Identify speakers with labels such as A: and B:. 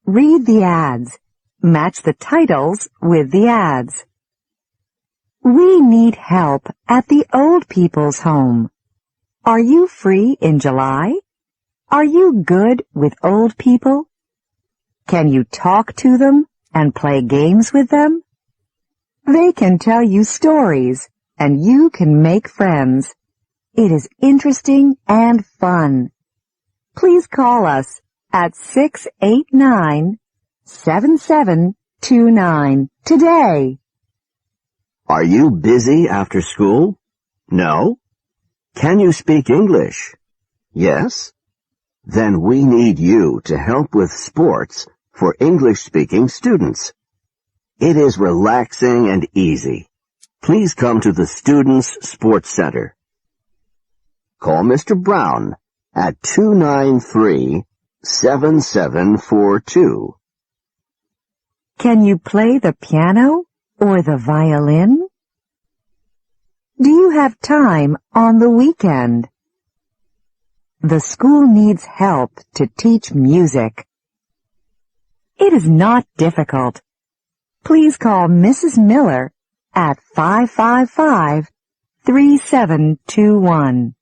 A: Read the ads. Match the titles with the ads. We need help at the old people's home. Are you free in July? Are you good with old people? Can you talk to them and play games with them? They can tell you stories and you can make friends. It is interesting and fun. Please call us at 689-7729 today.
B: Are you busy after school? No? Can you speak English? Yes? Then we need you to help with sports for English-speaking students. It is relaxing and easy. Please come to the Students' Sports Center. Call Mr. Brown at 293-7742.
A: Can you play the piano or the violin? Do you have time on the weekend? The school needs help to teach music. It is not difficult. Please call Mrs. Miller at 555-3721.